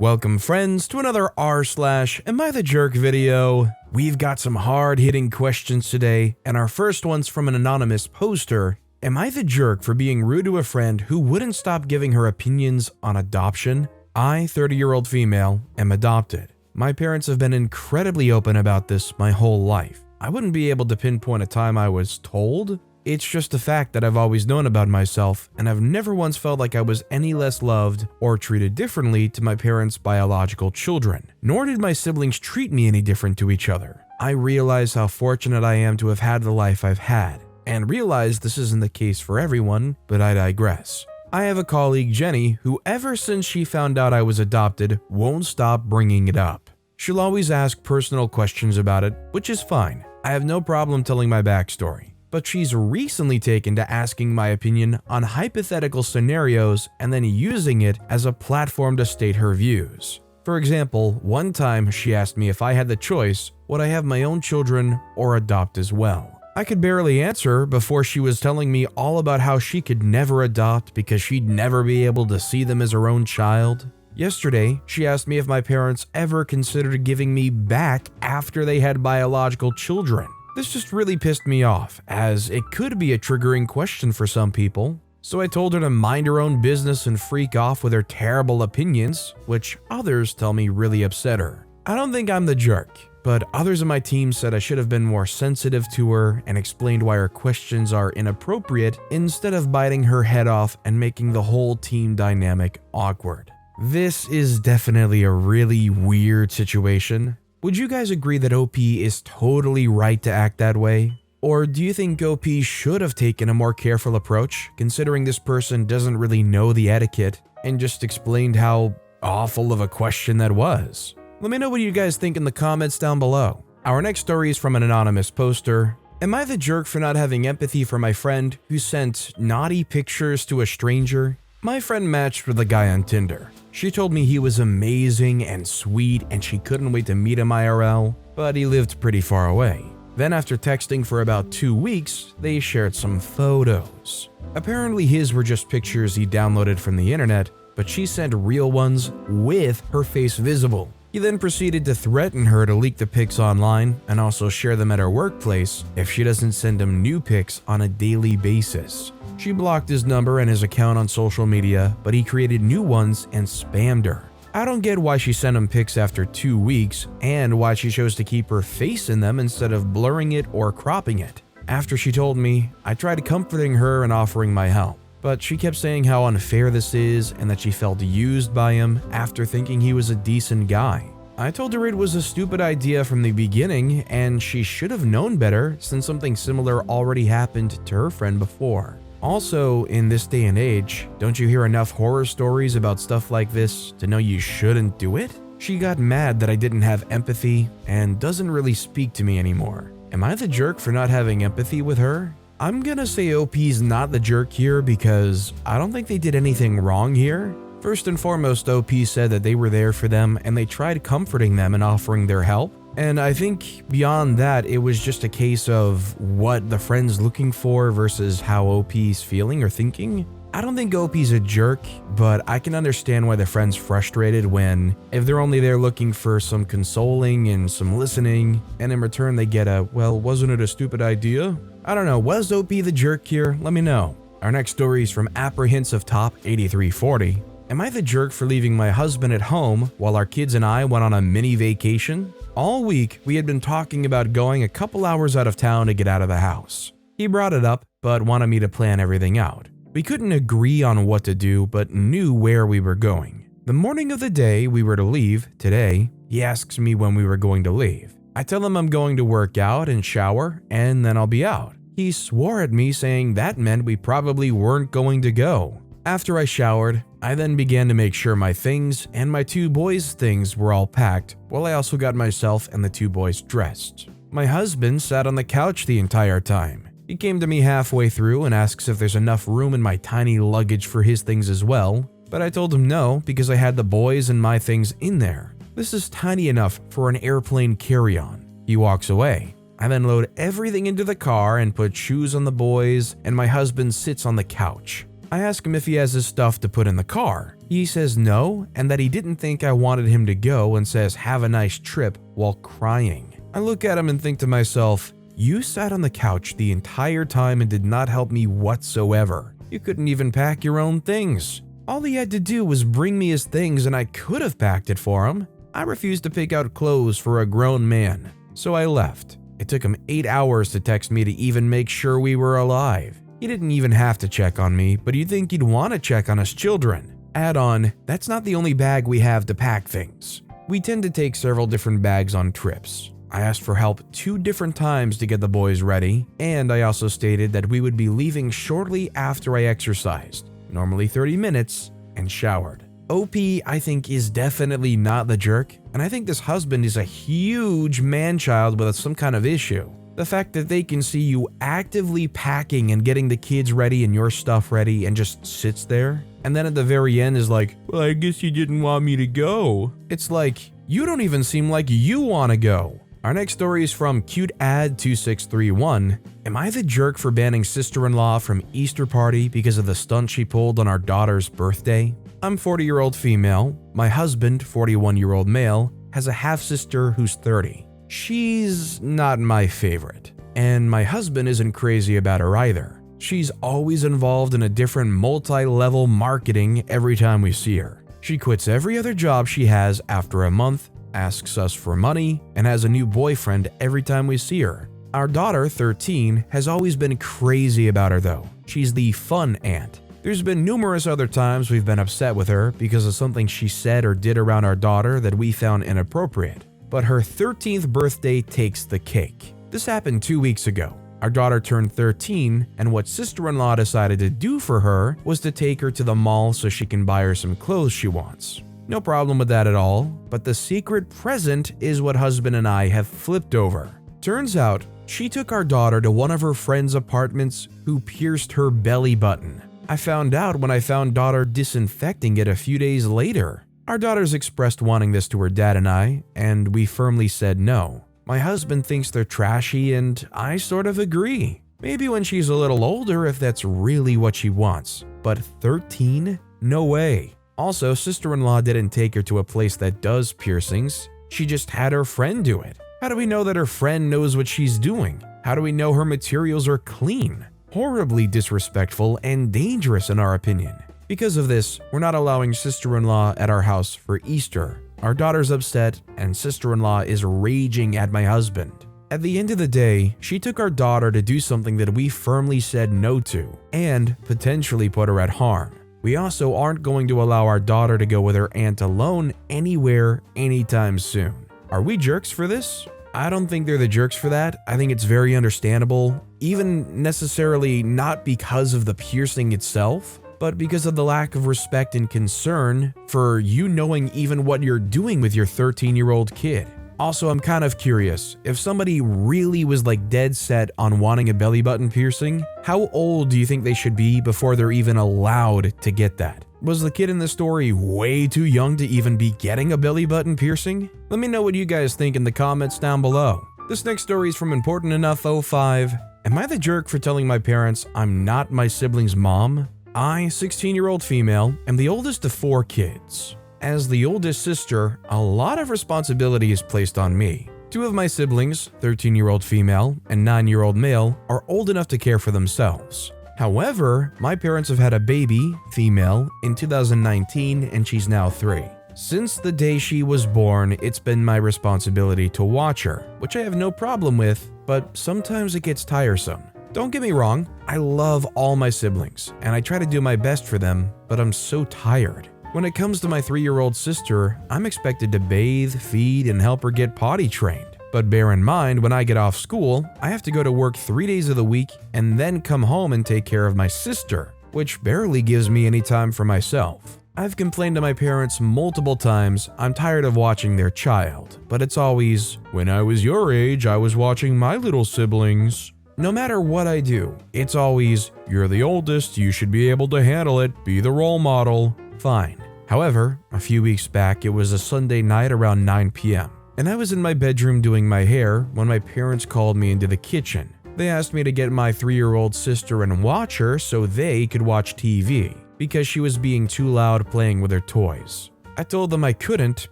Welcome friends to another r/AmITheJerk video. We've got some hard-hitting questions today, and our first one's from an anonymous poster. Am I the jerk for being rude to a friend who wouldn't stop giving her opinions on adoption? I, 30-year-old female, am adopted. My parents have been incredibly open about this my whole life. I wouldn't be able to pinpoint a time I was told. It's just a fact that I've always known about myself, and I've never once felt like I was any less loved or treated differently to my parents' biological children. Nor did my siblings treat me any different to each other. I realize how fortunate I am to have had the life I've had, and realize this isn't the case for everyone, but I digress. I have a colleague, Jenny, who ever since she found out I was adopted, won't stop bringing it up. She'll always ask personal questions about it, which is fine. I have no problem telling my backstory. But she's recently taken to asking my opinion on hypothetical scenarios and then using it as a platform to state her views. For example, one time she asked me if I had the choice, would I have my own children or adopt as well? I could barely answer before she was telling me all about how she could never adopt because she'd never be able to see them as her own child. Yesterday, she asked me if my parents ever considered giving me back after they had biological children. This just really pissed me off, as it could be a triggering question for some people. So I told her to mind her own business and freak off with her terrible opinions, which others tell me really upset her. I don't think I'm the jerk, but others on my team said I should have been more sensitive to her and explained why her questions are inappropriate instead of biting her head off and making the whole team dynamic awkward. This is definitely a really weird situation. Would you guys agree that OP is totally right to act that way? Or do you think OP should have taken a more careful approach, considering this person doesn't really know the etiquette and just explained how awful of a question that was? Let me know what you guys think in the comments down below. Our next story is from an anonymous poster. Am I the jerk for not having empathy for my friend who sent naughty pictures to a stranger? My friend matched with a guy on Tinder. She told me he was amazing and sweet and she couldn't wait to meet him IRL, but he lived pretty far away. Then after texting for about 2 weeks, they shared some photos. Apparently his were just pictures he downloaded from the internet, but she sent real ones with her face visible. He then proceeded to threaten her to leak the pics online and also share them at her workplace if she doesn't send him new pics on a daily basis. She blocked his number and his account on social media, but he created new ones and spammed her. I don't get why she sent him pics after 2 weeks and why she chose to keep her face in them instead of blurring it or cropping it. After she told me, I tried comforting her and offering my help, but she kept saying how unfair this is and that she felt used by him after thinking he was a decent guy. I told her it was a stupid idea from the beginning and she should have known better since something similar already happened to her friend before. Also, in this day and age, don't you hear enough horror stories about stuff like this to know you shouldn't do it? She got mad that I didn't have empathy and doesn't really speak to me anymore. Am I the jerk for not having empathy with her? I'm gonna say OP's not the jerk here because I don't think they did anything wrong here. First and foremost, OP said that they were there for them and they tried comforting them and offering their help. And I think beyond that, it was just a case of what the friend's looking for versus how OP's feeling or thinking. I don't think OP's a jerk, but I can understand why the friend's frustrated when, if they're only there looking for some consoling and some listening, and in return they get a, well, wasn't it a stupid idea? I don't know, was OP the jerk here? Let me know. Our next story is from Apprehensive Top 8340. Am I the jerk for leaving my husband at home while our kids and I went on a mini vacation? All week, we had been talking about going a couple hours out of town to get out of the house. He brought it up, but wanted me to plan everything out. We couldn't agree on what to do, but knew where we were going. The morning of the day we were to leave, today, he asks me when we were going to leave. I tell him I'm going to work out and shower, and then I'll be out. He swore at me saying that meant we probably weren't going to go. After I showered, I then began to make sure my things and my 2 boys' things were all packed, while I also got myself and the 2 boys dressed. My husband sat on the couch the entire time. He came to me halfway through and asks if there's enough room in my tiny luggage for his things as well, but I told him no because I had the boys and my things in there. This is tiny enough for an airplane carry-on. He walks away. I then load everything into the car and put shoes on the boys, and my husband sits on the couch. I ask him if he has his stuff to put in the car. He says no, and that he didn't think I wanted him to go, and says have a nice trip while crying. I look at him and think to myself, you sat on the couch the entire time and did not help me whatsoever. You couldn't even pack your own things. All he had to do was bring me his things and I could have packed it for him. I refused to pick out clothes for a grown man, so I left. It took him 8 hours to text me to even make sure we were alive. He didn't even have to check on me, but you'd think he'd want to check on us children. Add on, that's not the only bag we have to pack things. We tend to take several different bags on trips. I asked for help 2 different times to get the boys ready, and I also stated that we would be leaving shortly after I exercised, normally 30 minutes, and showered. OP, I think, is definitely not the jerk, and I think this husband is a huge man-child with some kind of issue. The fact that they can see you actively packing and getting the kids ready and your stuff ready and just sits there, and then at the very end is like, well, I guess you didn't want me to go. It's like, you don't even seem like you want to go. Our next story is from CuteAd2631. Am I the jerk for banning sister-in-law from Easter party because of the stunt she pulled on our daughter's birthday? I'm 40-year-old female. My husband, 41-year-old male, has a half-sister who's 30. She's not my favorite, and my husband isn't crazy about her either. She's always involved in a different multi-level marketing every time we see her. She quits every other job she has after a month, asks us for money, and has a new boyfriend every time we see her. Our daughter, 13, has always been crazy about her though. She's the fun aunt. There's been numerous other times we've been upset with her because of something she said or did around our daughter that we found inappropriate. But her 13th birthday takes the cake. This happened 2 weeks ago. Our daughter turned 13, and what sister-in-law decided to do for her was to take her to the mall so she can buy her some clothes she wants. No problem with that at all, but the secret present is what husband and I have flipped over. Turns out, she took our daughter to one of her friend's apartments who pierced her belly button. I found out when I found daughter disinfecting it a few days later. Our daughters expressed wanting this to her dad and I, and we firmly said no. My husband thinks they're trashy, and I sort of agree. Maybe when she's a little older if that's really what she wants, but 13? No way. Also, sister-in-law didn't take her to a place that does piercings. She just had her friend do it. How do we know that her friend knows what she's doing? How do we know her materials are clean? Horribly disrespectful and dangerous in our opinion. Because of this, we're not allowing sister-in-law at our house for Easter. Our daughter's upset, and sister-in-law is raging at my husband. At the end of the day, she took our daughter to do something that we firmly said no to, and potentially put her at harm. We also aren't going to allow our daughter to go with her aunt alone anywhere, anytime soon. Are we jerks for this? I don't think they're the jerks for that. I think it's very understandable, even necessarily not because of the piercing itself, but because of the lack of respect and concern for you knowing even what you're doing with your 13-year-old kid. Also, I'm kind of curious, if somebody really was like dead set on wanting a belly button piercing, how old do you think they should be before they're even allowed to get that? Was the kid in the story way too young to even be getting a belly button piercing? Let me know what you guys think in the comments down below. This next story is from Important Enough 05. Am I the jerk for telling my parents I'm not my sibling's mom? I, 16-year-old female, am the oldest of 4 kids. As the oldest sister, a lot of responsibility is placed on me. 2 of my siblings, 13-year-old female and 9-year-old male, are old enough to care for themselves. However, my parents have had a baby, female, in 2019 and she's now 3. Since the day she was born, it's been my responsibility to watch her, which I have no problem with, but sometimes it gets tiresome. Don't get me wrong, I love all my siblings, and I try to do my best for them, but I'm so tired. When it comes to my 3-year-old sister, I'm expected to bathe, feed, and help her get potty trained. But bear in mind, when I get off school, I have to go to work 3 days of the week and then come home and take care of my sister, which barely gives me any time for myself. I've complained to my parents multiple times I'm tired of watching their child, but it's always, when I was your age, I was watching my little siblings. No matter what I do, it's always, you're the oldest, you should be able to handle it, be the role model. Fine. However, a few weeks back, it was a Sunday night around 9 p.m. and I was in my bedroom doing my hair when my parents called me into the kitchen. They asked me to get my 3-year-old sister and watch her so they could watch TV because she was being too loud playing with her toys. I told them I couldn't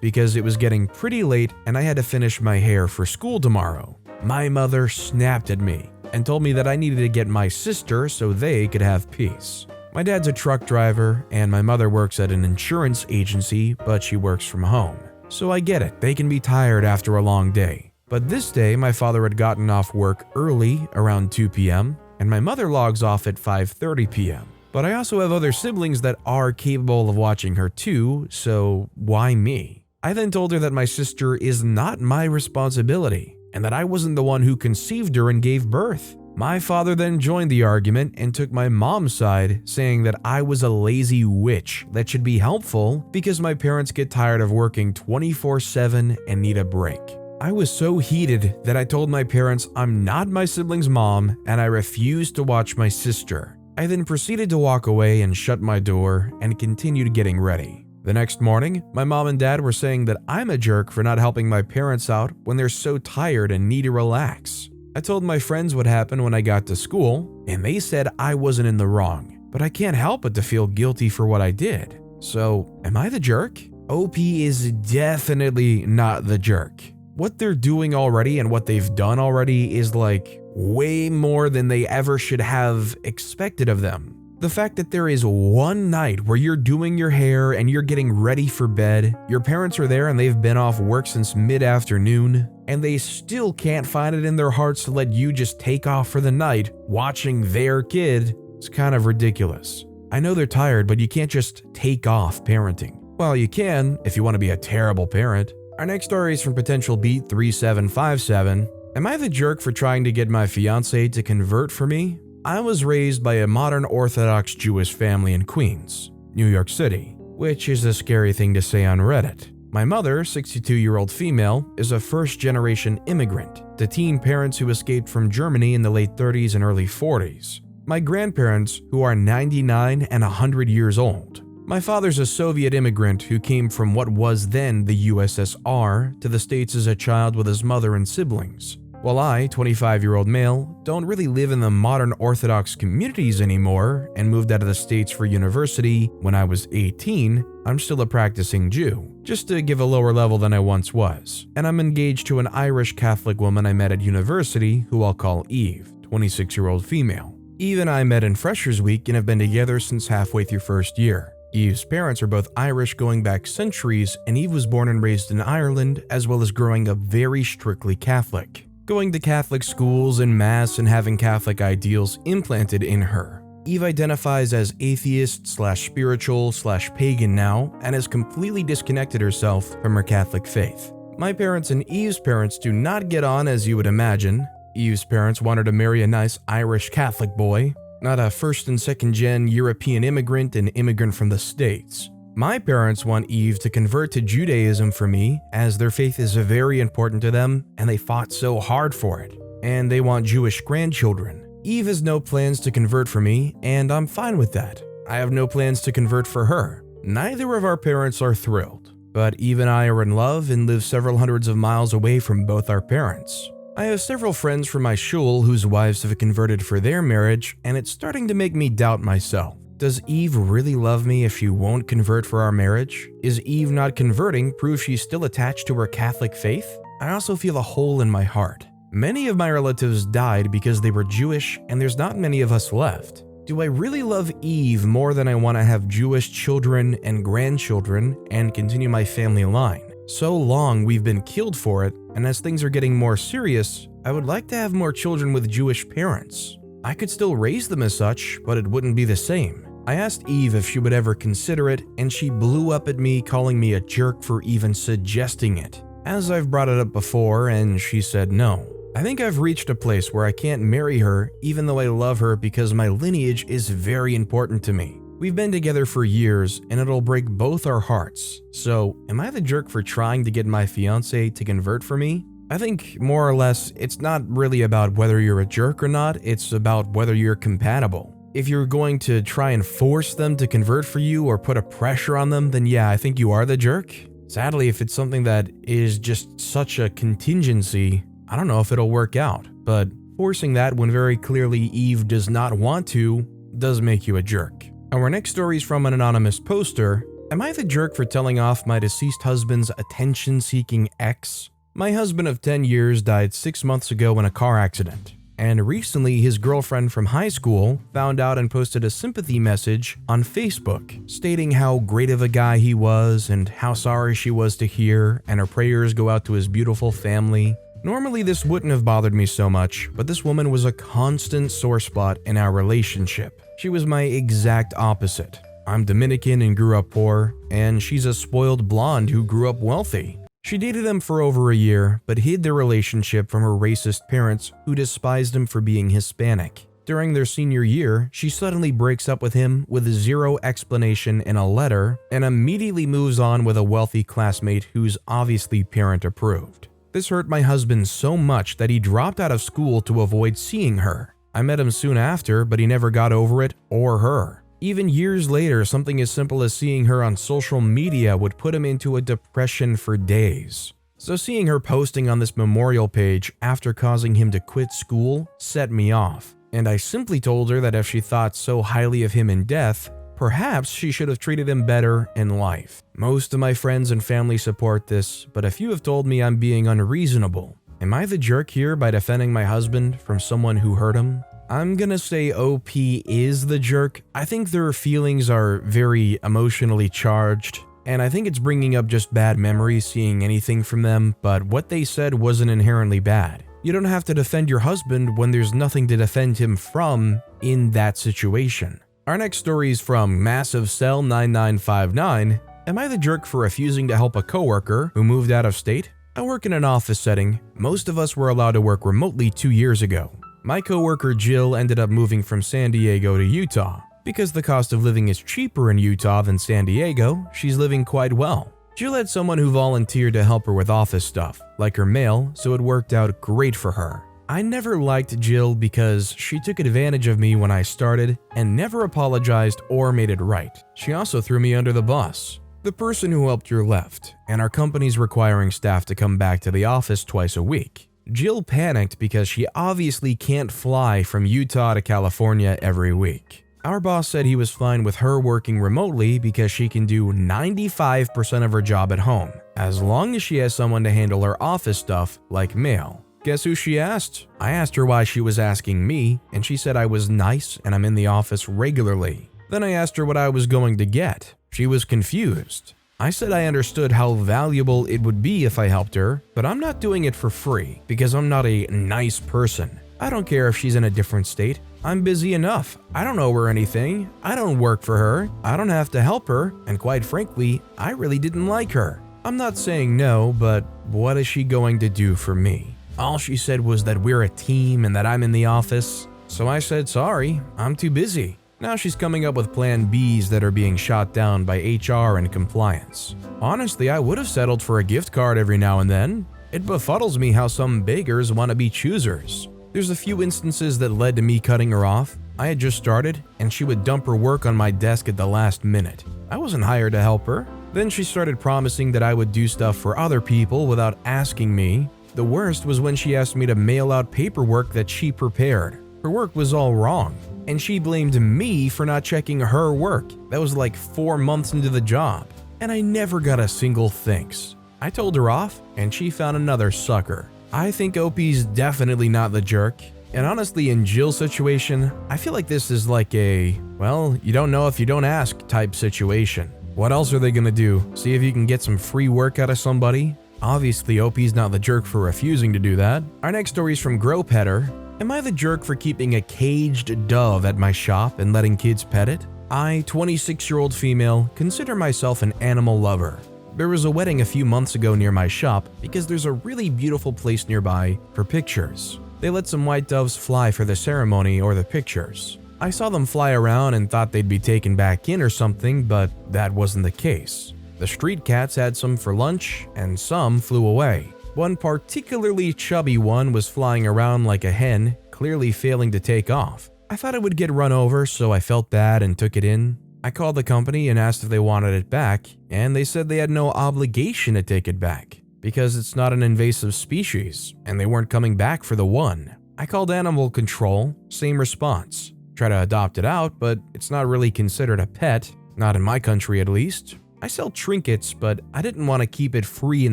because it was getting pretty late and I had to finish my hair for school tomorrow. My mother snapped at me and told me that I needed to get my sister so they could have peace. My dad's a truck driver and my mother works at an insurance agency, but she works from home. So I get it, they can be tired after a long day. But this day, my father had gotten off work early, around 2 p.m., and my mother logs off at 5:30 p.m. But I also have other siblings that are capable of watching her too, so why me? I then told her that my sister is not my responsibility, and that I wasn't the one who conceived her and gave birth. My father then joined the argument and took my mom's side, saying that I was a lazy witch that should be helpful because my parents get tired of working 24/7 and need a break. I was so heated that I told my parents I'm not my sibling's mom and I refused to watch my sister. I then proceeded to walk away and shut my door and continued getting ready. The next morning, my mom and dad were saying that I'm a jerk for not helping my parents out when they're so tired and need to relax. I told my friends what happened when I got to school, and they said I wasn't in the wrong, but I can't help but to feel guilty for what I did. So, am I the jerk? OP is definitely not the jerk. What they're doing already and what they've done already is like way more than they ever should have expected of them. The fact that there is one night where you're doing your hair and you're getting ready for bed, your parents are there and they've been off work since mid-afternoon, and they still can't find it in their hearts to let you just take off for the night watching their kid, it's kind of ridiculous. I know they're tired, but you can't just take off parenting. Well, you can if you want to be a terrible parent. Our next story is from potential beat 3757. Am I the jerk for trying to get my fiance to convert for me? I was raised by a modern Orthodox Jewish family in Queens, New York City, which is a scary thing to say on Reddit. My mother, 62-year-old female, is a first-generation immigrant to teen parents who escaped from Germany in the late 30s and early 40s. My grandparents, who are 99 and 100 years old. My father's a Soviet immigrant who came from what was then the USSR to the States as a child with his mother and siblings. While I, 25-year-old male, don't really live in the modern Orthodox communities anymore and moved out of the States for university when I was 18, I'm still a practicing Jew, just to give a lower level than I once was. And I'm engaged to an Irish Catholic woman I met at university who I'll call Eve, 26-year-old female. Eve and I met in Freshers Week and have been together since halfway through first year. Eve's parents are both Irish going back centuries, and Eve was born and raised in Ireland as well as growing up very strictly Catholic. Going to Catholic schools and mass and having Catholic ideals implanted in her. Eve identifies as atheist/spiritual/pagan now and has completely disconnected herself from her Catholic faith. My parents and Eve's parents do not get on as you would imagine. Eve's parents wanted to marry a nice Irish Catholic boy, not a first and second gen European immigrant and immigrant from the States. My parents want Eve to convert to Judaism for me, as their faith is very important to them and they fought so hard for it. And they want Jewish grandchildren. Eve has no plans to convert for me, and I'm fine with that. I have no plans to convert for her. Neither of our parents are thrilled, but Eve and I are in love and live several hundreds of miles away from both our parents. I have several friends from my shul whose wives have converted for their marriage, and it's starting to make me doubt myself. Does Eve really love me if she won't convert for our marriage? Is Eve not converting proof she's still attached to her Catholic faith? I also feel a hole in my heart. Many of my relatives died because they were Jewish, and there's not many of us left. Do I really love Eve more than I want to have Jewish children and grandchildren and continue my family line? So long we've been killed for it, and as things are getting more serious, I would like to have more children with Jewish parents. I could still raise them as such, but it wouldn't be the same. I asked Eve if she would ever consider it, and she blew up at me, calling me a jerk for even suggesting it. As I've brought it up before, and she said no. I think I've reached a place where I can't marry her even though I love her because my lineage is very important to me. We've been together for years and it'll break both our hearts. So, am I the jerk for trying to get my fiance to convert for me? I think more or less it's not really about whether you're a jerk or not, it's about whether you're compatible. If you're going to try and force them to convert for you or put a pressure on them, then yeah, I think you are the jerk. Sadly, if it's something that is just such a contingency, I don't know if it'll work out. But Forcing that when very clearly Eve does not want to does make you a jerk. Our next story is from an anonymous poster. Am I the jerk for telling off my deceased husband's attention-seeking ex? My husband of 10 years died 6 months ago in a car accident. And recently, his girlfriend from high school found out and posted a sympathy message on Facebook stating how great of a guy he was and how sorry she was to hear, and her prayers go out to his beautiful family. Normally, this wouldn't have bothered me so much, but this woman was a constant sore spot in our relationship. She was my exact opposite. I'm Dominican and grew up poor, and she's a spoiled blonde who grew up wealthy. She dated him for over a year, but hid their relationship from her racist parents who despised him for being Hispanic. During their senior year, she suddenly breaks up with him with zero explanation in a letter and immediately moves on with a wealthy classmate who's obviously parent approved. This hurt my husband so much that he dropped out of school to avoid seeing her. I met him soon after, but he never got over it or her. Even years later, something as simple as seeing her on social media would put him into a depression for days. So seeing her posting on this memorial page after causing him to quit school set me off. And I simply told her that if she thought so highly of him in death, perhaps she should have treated him better in life. Most of my friends and family support this, but a few have told me I'm being unreasonable. Am I the jerk here by defending my husband from someone who hurt him? I'm gonna say OP is the jerk. I think their feelings are very emotionally charged, and I think it's bringing up just bad memories seeing anything from them, but what they said wasn't inherently bad. You don't have to defend your husband when there's nothing to defend him from in that situation. Our next story is from Massive Cell 9959. Am I the jerk for refusing to help a coworker who moved out of state? I work in an office setting. Most of us were allowed to work remotely 2 years ago. My coworker Jill ended up moving from San Diego to Utah. Because the cost of living is cheaper in Utah than San Diego, she's living quite well. Jill had someone who volunteered to help her with office stuff, like her mail, so it worked out great for her. I never liked Jill because she took advantage of me when I started and never apologized or made it right. She also threw me under the bus. The person who helped her left, and our company's requiring staff to come back to the office twice a week. Jill panicked because she obviously can't fly from Utah to California every week. Our boss said he was fine with her working remotely because she can do 95% of her job at home, as long as she has someone to handle her office stuff like mail. Guess who she asked? I asked her why she was asking me, and she said I was nice and I'm in the office regularly. Then I asked her what I was going to get. She was confused. I said I understood how valuable it would be if I helped her, but I'm not doing it for free because I'm not a nice person. I don't care if she's in a different state. I'm busy enough. I don't owe her anything. I don't work for her. I don't have to help her, and quite frankly, I really didn't like her. I'm not saying no, but what is she going to do for me? All she said was that we're a team and that I'm in the office. So I said sorry, I'm too busy. Now she's coming up with plan Bs that are being shot down by HR and compliance. Honestly, I would have settled for a gift card every now and then. It befuddles me how some beggars want to be choosers. There's a few instances that led to me cutting her off. I had just started, and she would dump her work on my desk at the last minute. I wasn't hired to help her. Then she started promising that I would do stuff for other people without asking me. The worst was when she asked me to mail out paperwork that she prepared. Her work was all wrong, and she blamed me for not checking her work. That was like 4 months into the job, and I never got a single thanks. I told her off, and she found another sucker. I think OP's definitely not the jerk, and honestly in Jill's situation, I feel like this is like a, well, you don't know if you don't ask type situation. What else are they gonna do? See if you can get some free work out of somebody? Obviously OP's not the jerk for refusing to do that. Our next story is from Gropetter. Am I the jerk for keeping a caged dove at my shop and letting kids pet it? I, 26-year-old female, consider myself an animal lover. There was a wedding a few months ago near my shop because there's a really beautiful place nearby for pictures. They let some white doves fly for the ceremony or the pictures. I saw them fly around and thought they'd be taken back in or something, but that wasn't the case. The street cats had some for lunch and some flew away. One particularly chubby one was flying around like a hen, clearly failing to take off. I thought it would get run over, so I felt bad and took it in. I called the company and asked if they wanted it back, and they said they had no obligation to take it back because it's not an invasive species, and they weren't coming back for the one. I called animal control, same response. Try to adopt it out, but it's not really considered a pet, not in my country at least. I sell trinkets, but I didn't want to keep it free in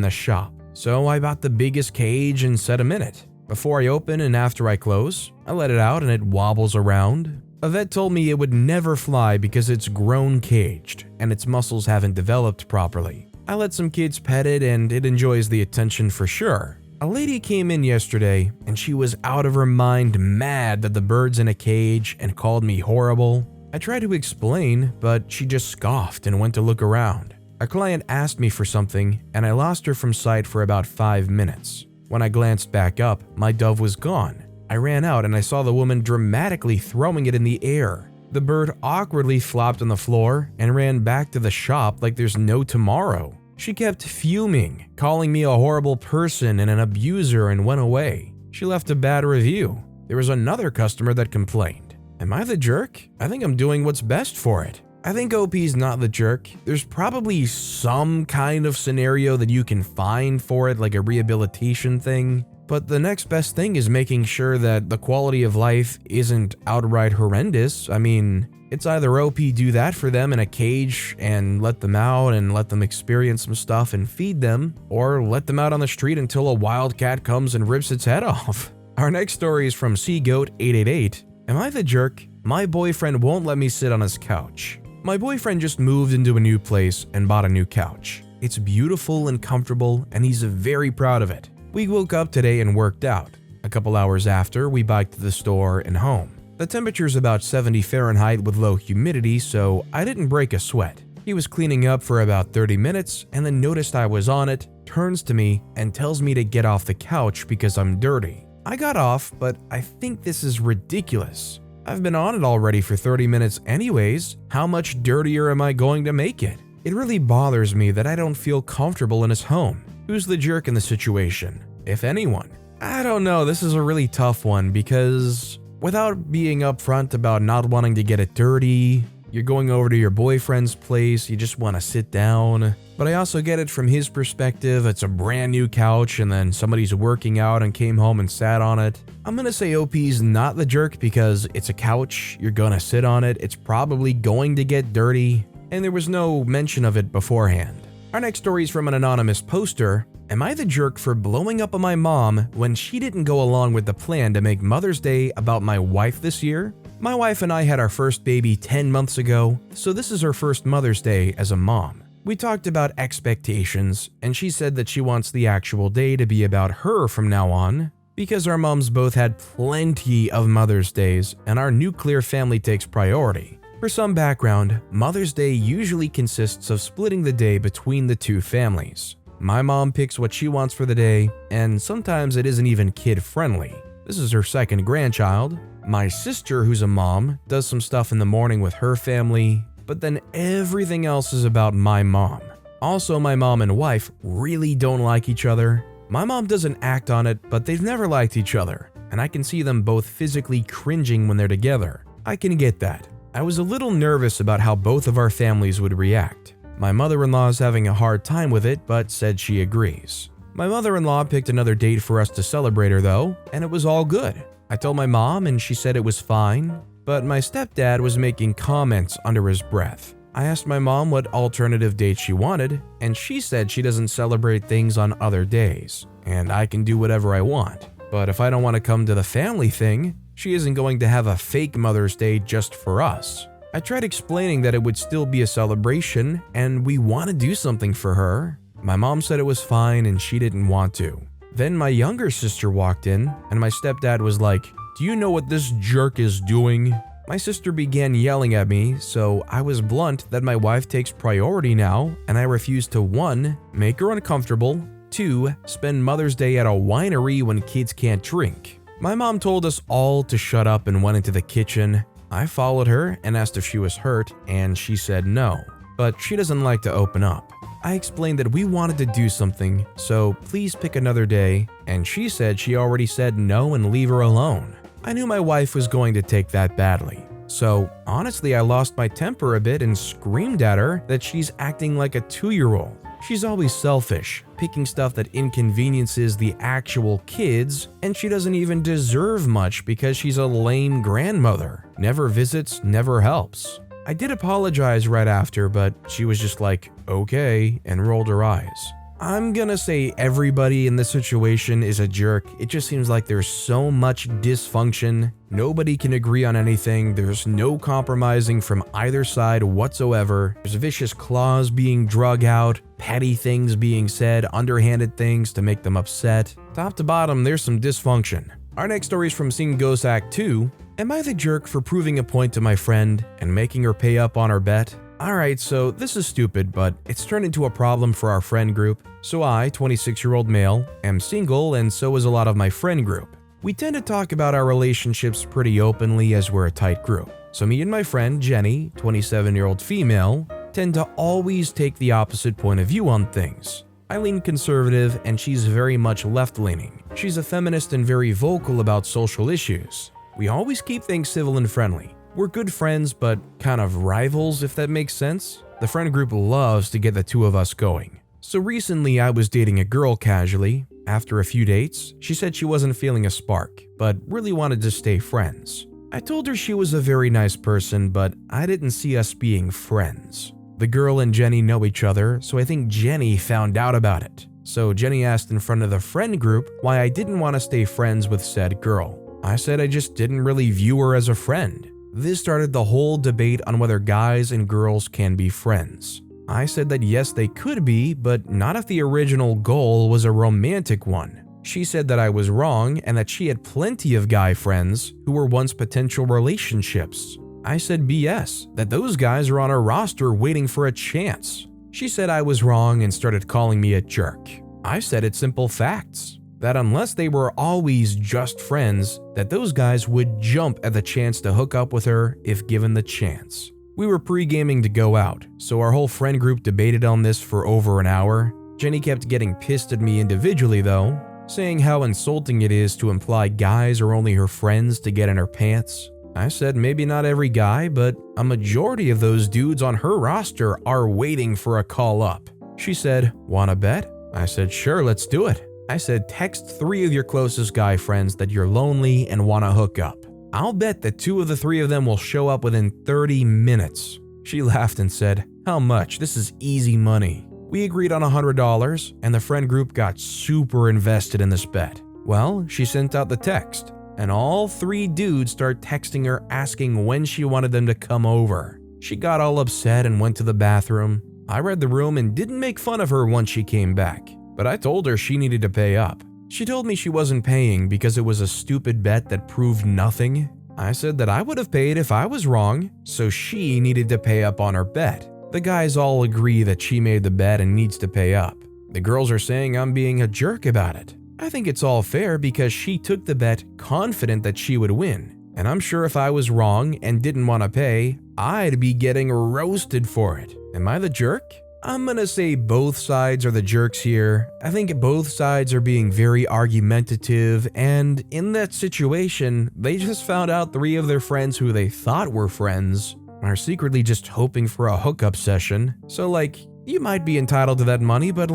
the shop, so I bought the biggest cage and set him in it. Before I open and after I close, I let it out and it wobbles around. A vet told me it would never fly because it's grown caged and its muscles haven't developed properly. I let some kids pet it and it enjoys the attention for sure. A lady came in yesterday and she was out of her mind mad that the bird's in a cage and called me horrible. I tried to explain, but she just scoffed and went to look around. A client asked me for something and I lost her from sight for about 5 minutes. When I glanced back up, my dove was gone. I ran out and I saw the woman dramatically throwing it in the air. The bird awkwardly flopped on the floor and ran back to the shop like there's no tomorrow. She kept fuming, calling me a horrible person and an abuser and went away. She left a bad review. There was another customer that complained. Am I the jerk? I think I'm doing what's best for it. I think OP's not the jerk. There's probably some kind of scenario that you can find for it, like a rehabilitation thing. But the next best thing is making sure that the quality of life isn't outright horrendous. I mean, it's either OP do that for them in a cage and let them out and let them experience some stuff and feed them, or let them out on the street until a wildcat comes and rips its head off. Our next story is from Seagoat888. Am I the jerk? My boyfriend won't let me sit on his couch. My boyfriend just moved into a new place and bought a new couch. It's beautiful and comfortable and he's very proud of it. We woke up today and worked out. A couple hours after, we biked to the store and home. The temperature's about 70 Fahrenheit with low humidity, so I didn't break a sweat. He was cleaning up for about 30 minutes and then noticed I was on it, turns to me, and tells me to get off the couch because I'm dirty. I got off, but I think this is ridiculous. I've been on it already for 30 minutes anyways. How much dirtier am I going to make it? It really bothers me that I don't feel comfortable in his home. Who's the jerk in the situation, if anyone? I don't know, this is a really tough one because without being upfront about not wanting to get it dirty, you're going over to your boyfriend's place, you just want to sit down. But I also get it from his perspective, it's a brand new couch and then somebody's working out and came home and sat on it. I'm gonna say OP's not the jerk because it's a couch, you're gonna sit on it, it's probably going to get dirty, and there was no mention of it beforehand. Our next story is from an anonymous poster. Am I the jerk for blowing up on my mom when she didn't go along with the plan to make Mother's Day about my wife this year? My wife and I had our first baby 10 months ago, so this is her first Mother's Day as a mom. We talked about expectations, and she said that she wants the actual day to be about her from now on, because our moms both had plenty of Mother's Days, and our nuclear family takes priority. For some background, Mother's Day usually consists of splitting the day between the two families. My mom picks what she wants for the day, and sometimes it isn't even kid-friendly. This is her second grandchild. My sister, who's a mom, does some stuff in the morning with her family, but then everything else is about my mom. Also, my mom and wife really don't like each other. My mom doesn't act on it, but they've never liked each other, and I can see them both physically cringing when they're together. I can get that. I was a little nervous about how both of our families would react. My mother-in-law is having a hard time with it, but said she agrees. My mother-in-law picked another date for us to celebrate her though, and it was all good. I told my mom and she said it was fine, but my stepdad was making comments under his breath. I asked my mom what alternative date she wanted, and she said she doesn't celebrate things on other days, and I can do whatever I want. But if I don't want to come to the family thing, she isn't going to have a fake Mother's Day just for us. I tried explaining that it would still be a celebration and we want to do something for her. My mom said it was fine and she didn't want to. Then my younger sister walked in and my stepdad was like, "Do you know what this jerk is doing?" My sister began yelling at me, so I was blunt that my wife takes priority now and I refuse to 1. Make her uncomfortable, 2. Spend Mother's Day at a winery when kids can't drink. My mom told us all to shut up and went into the kitchen. I followed her and asked if she was hurt, and she said no, but she doesn't like to open up. I explained that we wanted to do something, so please pick another day, and she said she already said no and leave her alone. I knew my wife was going to take that badly, so honestly I lost my temper a bit and screamed at her that she's acting like a 2-year-old. She's always selfish, picking stuff that inconveniences the actual kids, and she doesn't even deserve much because she's a lame grandmother. Never visits, never helps. I did apologize right after, but she was just like, okay, and rolled her eyes. I'm gonna say everybody in this situation is a jerk. It just seems like there's so much dysfunction. Nobody can agree on anything. There's no compromising from either side whatsoever. There's vicious claws being drug out, petty things being said, underhanded things to make them upset. Top to bottom, there's some dysfunction. Our next story is from Scene Ghost Act 2. Am I the jerk for proving a point to my friend and making her pay up on her bet? Alright, so this is stupid, but it's turned into a problem for our friend group. So I, 26-year-old male, am single, and so is a lot of my friend group. We tend to talk about our relationships pretty openly as we're a tight group. So me and my friend Jenny, 27-year-old female, tend to always take the opposite point of view on things. I lean conservative, and she's very much left-leaning. She's a feminist and very vocal about social issues. We always keep things civil and friendly. We're good friends, but kind of rivals, if that makes sense. The friend group loves to get the two of us going. So recently I was dating a girl casually. After a few dates, she said she wasn't feeling a spark, but really wanted to stay friends. I told her she was a very nice person, but I didn't see us being friends. The girl and Jenny know each other, so I think Jenny found out about it. So Jenny asked in front of the friend group why I didn't want to stay friends with said girl. I said I just didn't really view her as a friend. This started the whole debate on whether guys and girls can be friends. I said that yes, they could be, but not if the original goal was a romantic one. She said that I was wrong and that she had plenty of guy friends who were once potential relationships. I said BS, that those guys are on her roster waiting for a chance. She said I was wrong and started calling me a jerk. I said it's simple facts. That unless they were always just friends, that those guys would jump at the chance to hook up with her if given the chance. We were pre-gaming to go out, so our whole friend group debated on this for over an hour. Jenny kept getting pissed at me individually though, saying how insulting it is to imply guys are only her friends to get in her pants. I said maybe not every guy, but a majority of those dudes on her roster are waiting for a call up. She said, "Wanna bet?" I said, "Sure, let's do it." I said, text 3 of your closest guy friends that you're lonely and want to hook up. I'll bet that 2 of the 3 of them will show up within 30 minutes. She laughed and said, "How much? This is easy money." We agreed on $100, and the friend group got super invested in this bet. Well, she sent out the text, and all 3 dudes start texting her asking when she wanted them to come over. She got all upset and went to the bathroom. I read the room and didn't make fun of her once she came back. But I told her she needed to pay up. She told me she wasn't paying because it was a stupid bet that proved nothing. I said that I would have paid if I was wrong, so she needed to pay up on her bet. The guys all agree that she made the bet and needs to pay up. The girls are saying I'm being a jerk about it. I think it's all fair because she took the bet confident that she would win. And I'm sure if I was wrong and didn't want to pay, I'd be getting roasted for it. Am I the jerk? I'm gonna say both sides are the jerks here. I think both sides are being very argumentative, and in that situation, they just found out 3 of their friends who they thought were friends are secretly just hoping for a hookup session. So you might be entitled to that money, but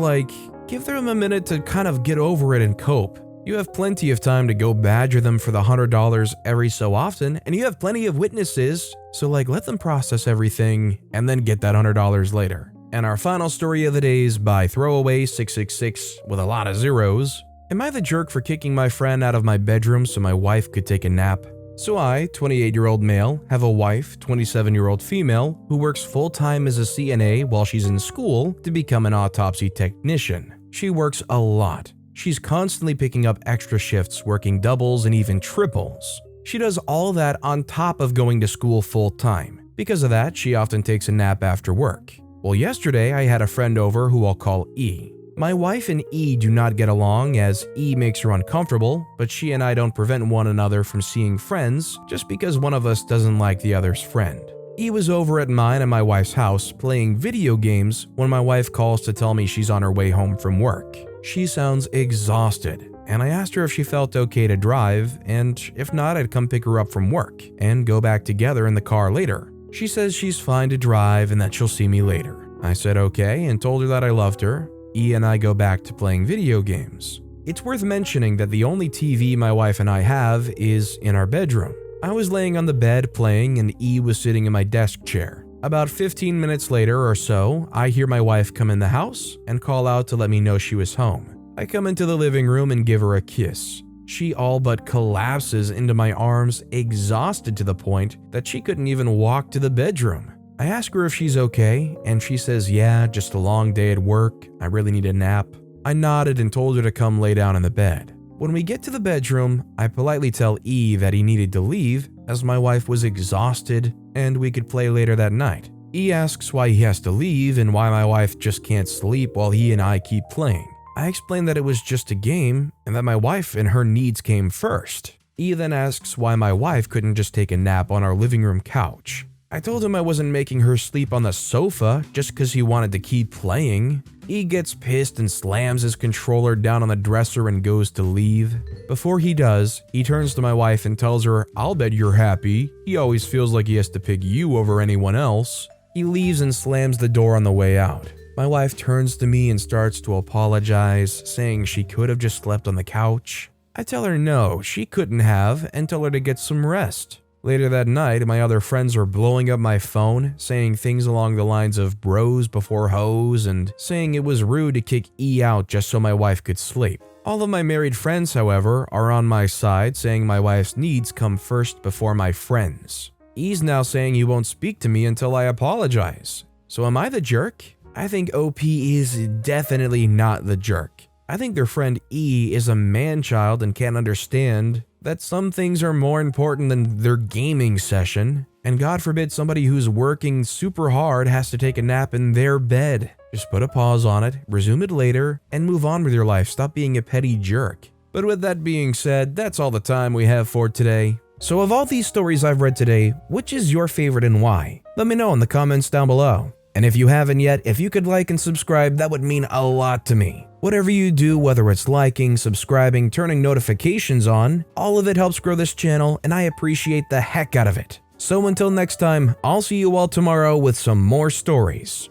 give them a minute to kind of get over it and cope. You have plenty of time to go badger them for the $100 every so often, and you have plenty of witnesses, so let them process everything and then get that $100 later. And our final story of the day is by Throwaway666 with a lot of zeros. Am I the jerk for kicking my friend out of my bedroom so my wife could take a nap? So I, 28-year-old male, have a wife, 27-year-old female, who works full-time as a CNA while she's in school to become an autopsy technician. She works a lot. She's constantly picking up extra shifts, working doubles and even triples. She does all that on top of going to school full-time. Because of that, she often takes a nap after work. Well, yesterday I had a friend over who I'll call E. My wife and E do not get along as E makes her uncomfortable, but she and I don't prevent one another from seeing friends just because one of us doesn't like the other's friend. E was over at mine and my wife's house playing video games when my wife calls to tell me she's on her way home from work. She sounds exhausted, and I asked her if she felt okay to drive, and if not, I'd come pick her up from work and go back together in the car later. She says she's fine to drive and that she'll see me later. I said okay and told her that I loved her. E and I go back to playing video games. It's worth mentioning that the only TV my wife and I have is in our bedroom. I was laying on the bed playing and E was sitting in my desk chair. About 15 minutes later or so, I hear my wife come in the house and call out to let me know she was home. I come into the living room and give her a kiss. She all but collapses into my arms, exhausted to the point that she couldn't even walk to the bedroom. I ask her if she's okay, and she says, yeah, just a long day at work. I really need a nap. I nodded and told her to come lay down in the bed. When we get to the bedroom, I politely tell E that he needed to leave as my wife was exhausted and we could play later that night. E asks why he has to leave and why my wife just can't sleep while he and I keep playing. I explain that it was just a game and that my wife and her needs came first. E then asks why my wife couldn't just take a nap on our living room couch. I told him I wasn't making her sleep on the sofa just because he wanted to keep playing. E gets pissed and slams his controller down on the dresser and goes to leave. Before he does, he turns to my wife and tells her, I'll bet you're happy. He always feels like he has to pick you over anyone else. He leaves and slams the door on the way out. My wife turns to me and starts to apologize, saying she could have just slept on the couch. I tell her no, she couldn't have, and tell her to get some rest. Later that night, my other friends are blowing up my phone, saying things along the lines of bros before hoes and saying it was rude to kick E out just so my wife could sleep. All of my married friends, however, are on my side, saying my wife's needs come first before my friends. E's now saying he won't speak to me until I apologize. So am I the jerk? I think OP is definitely not the jerk. I think their friend E is a man-child and can't understand that some things are more important than their gaming session, and God forbid somebody who's working super hard has to take a nap in their bed. Just put a pause on it, resume it later, and move on with your life. Stop being a petty jerk. But with that being said, that's all the time we have for today. So of all these stories I've read today, which is your favorite and why? Let me know in the comments down below. And if you haven't yet, if you could like and subscribe, that would mean a lot to me. Whatever you do, whether it's liking, subscribing, turning notifications on, all of it helps grow this channel and I appreciate the heck out of it. So until next time, I'll see you all tomorrow with some more stories.